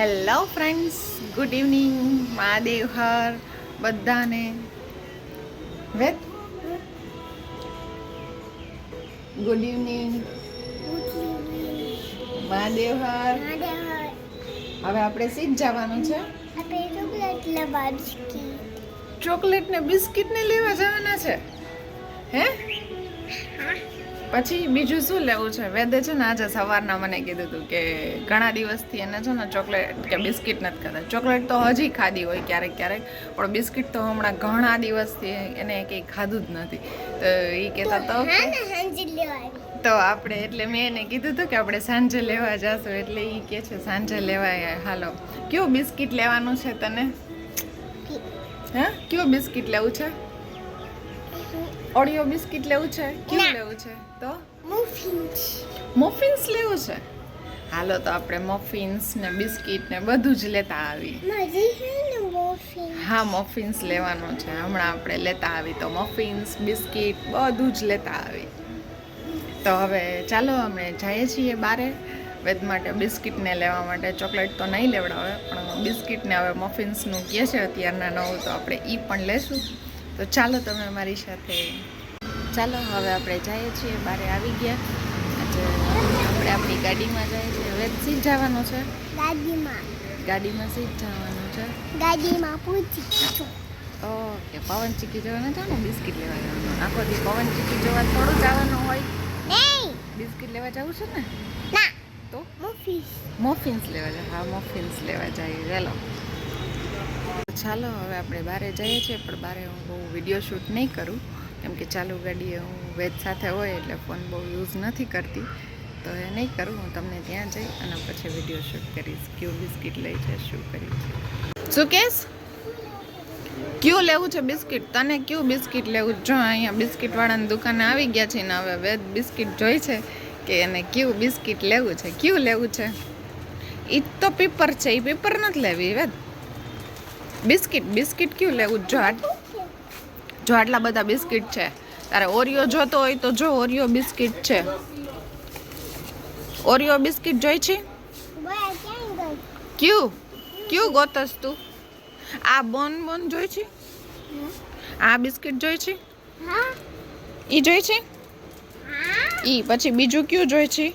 Hello friends, good evening. Mahadev હર બધાને. Ved good evening. Mahadev હર. હવે આપણે સીધ જવાનું છે. ચોકલેટ ને બિસ્કિટ ને લેવા જવાના છે. હે પછી બીજું શું લેવું છે? વેદે છે ને આજે સવારના મને કીધું હતું કે ઘણા દિવસથી એને છે ને ચોકલેટ કે બિસ્કિટ નથી ખાતા. ચોકલેટ તો હજી ખાધી હોય ક્યારેક ક્યારેક, પણ બિસ્કિટ તો હમણાં ઘણા દિવસથી એને કંઈ ખાધું જ નથી. તો એ કહેતા તો આપણે એટલે મેં એને કીધું હતું કે આપણે સાંજે લેવા જશું. એટલે એ કહે છે સાંજે લેવા. હાલો, કયું બિસ્કિટ લેવાનું છે તને? હા, કયું બિસ્કિટ લેવું છે? ઓરિયો બિસ્કિટ લેવું છે? કયું લેવું છે? તો મફિન્સ લેવું છે. હાલો, તો આપણે મફિન્સ ને બિસ્કિટ ને બધું જ લેતા આવી. હા, મફિન્સ લેવાનું છે. હમણાં આપણે લેતા આવી તો મફિન્સ બિસ્કિટ બધું જ લેતા આવી. તો હવે ચાલો અમે જઈએ છીએ બારે. વેદ માટે બિસ્કિટને લેવા માટે. ચોકલેટ તો નહીં લેવડાવે, પણ બિસ્કિટને હવે મફિન્સનું કહે છે અત્યારના નવું, તો આપણે એ પણ લેશું. તો ચાલો તમે મારી સાથે. ચાલો હવે આપણે જઈએ છીએ. બારે આવી ગયા. આજે આપણે આપણી ગાડીમાં જઈએ છીએ. વેદ સીધ જવાનું છે. ગાડીમાં સીધ જવાનું છે. ગાડીમાં પૂછી છું. ઓકે, પવન ચીકી જવાના છે ને બિસ્કિટ લેવા જવાનું. આખો દી પવન ચીકી જવા થોડું જવાનું હોય. નહીં, બિસ્કિટ લેવા જવું છે ને? ના, તો મફિન્સ લેવા જાય. હા, મફિન્સ લેવા જઈએ. ચાલો ચાલો હવે આપણે બહાર જઈએ છીએ. પણ બહાર હું બહુ વિડીયો શૂટ નહીં કરું, કેમ કે ચાલુ ગાડીએ હું વેદ સાથે હોય એટલે ફોન બહુ યુઝ નથી કરતી. તો એ નહીં કરું. હું તમને ત્યાં જઈ અને પછી વિડીયો શૂટ કરીશ. ક્યું બિસ્કિટ લઈ છે, શું કરી છે. શું કહેશ? ક્યું લેવું છે બિસ્કિટ? તને ક્યું બિસ્કિટ લેવું? જો અહીંયા બિસ્કિટવાળાની દુકાને આવી ગયા છે ને હવે વેદ બિસ્કિટ જોઈ છે કે એને ક્યું બિસ્કિટ લેવું છે. ક્યું લેવું છે? એ તો પીપર છે. એ પીપર નથી લેવી વેદ. બિસ્કિટ ક્યું લેવું? જો આટલા બધા બિસ્કિટ છે. તારે ઓરિયો જોતો હોય તો જો ઓરિયો બિસ્કિટ છે. ઓરિયો બિસ્કિટ જોઈ છે? ક્યું ગોતસ તું? આ બોન જોઈ છે? આ બિસ્કિટ જોઈ છે? ઈ જોઈ છે? ઈ પછી બીજું ક્યું જોઈ છે?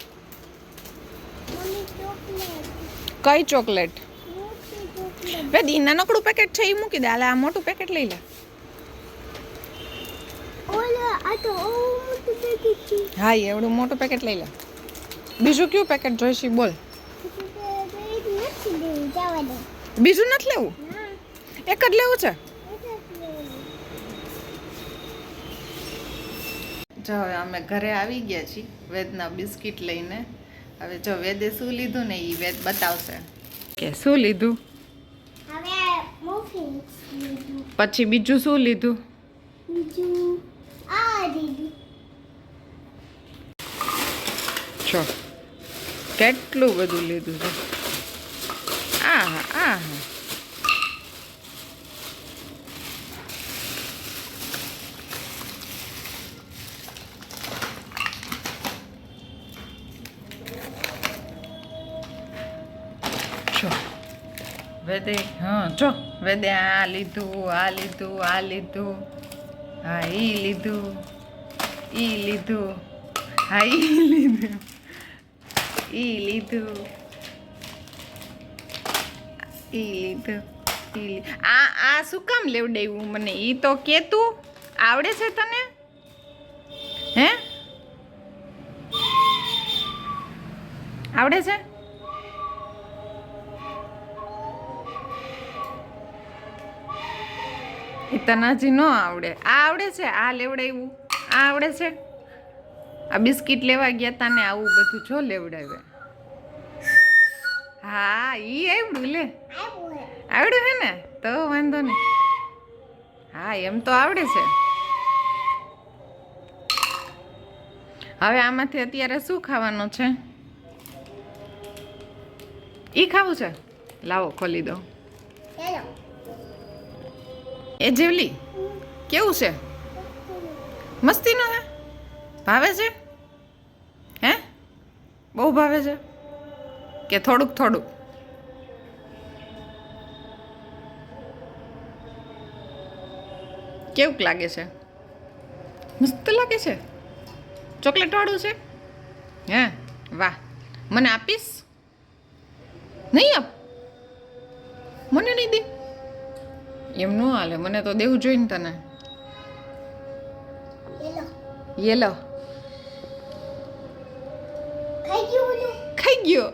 કઈ ચોકલેટ? વેદ ઈ નાનકડું પેકેટ છે ઈ મૂકી દે. હાલે આ મોટું પેકેટ લઈ લે. હા, એવડું મોટું પેકેટ લઈ લે. બીજું કયું પેકેટ જોઈશે બોલ? બીજું નથી લેવું? એક જ લેવું છે? જો હવે અમે ઘરે આવી ગયા છીએ વેદના બિસ્કિટ લઈને. હવે જો વેદે શું લીધું ને એ વેદ બતાવશે કે શું લીધું. પછી બીજું શું લીધું? છો કેટલું બધું લીધું છે. આ વેદે જો વેદે આ લીધું. હા, ઈ લીધું. હા, ઈ લીધું. આ શું કામ લેવડાવ્યું મને? ઈ તો કે તું આવડે છે તને? હે, આવડે છે? એ તને હજી ન આવડે. આ આવડે છે? આ લેવડાવ્યું? આ આવડે છે? આ બિસ્કિટ લેવા ગયા તા ને આવું બધું જો લેવડાવે. હા, ઈ આવડું લે. આવડ્યું હે ને? તો વાંધો નહીં. હા, એમ તો આવડે છે. હવે આમાંથી અત્યારે શું ખાવાનું છે? ઈ ખાવું છે? લાવો ખોલી દો. એ જેવલી કેવું છે? મસ્તીનું હે? ભાવે છે? હે, બહુ ભાવે છે કે થોડુંક? કેવું લાગે છે? મસ્ત લાગે છે. ચોકલેટ વાળું છે? હે વાહ. મને આપીશ? નહીં આપ. મને નહીં દે. એમ ન હાલે, મને તો દેવું જોઈએ ને તને. યેલો યેલો ખાઈ ગયું બધું ખાઈ ગયો.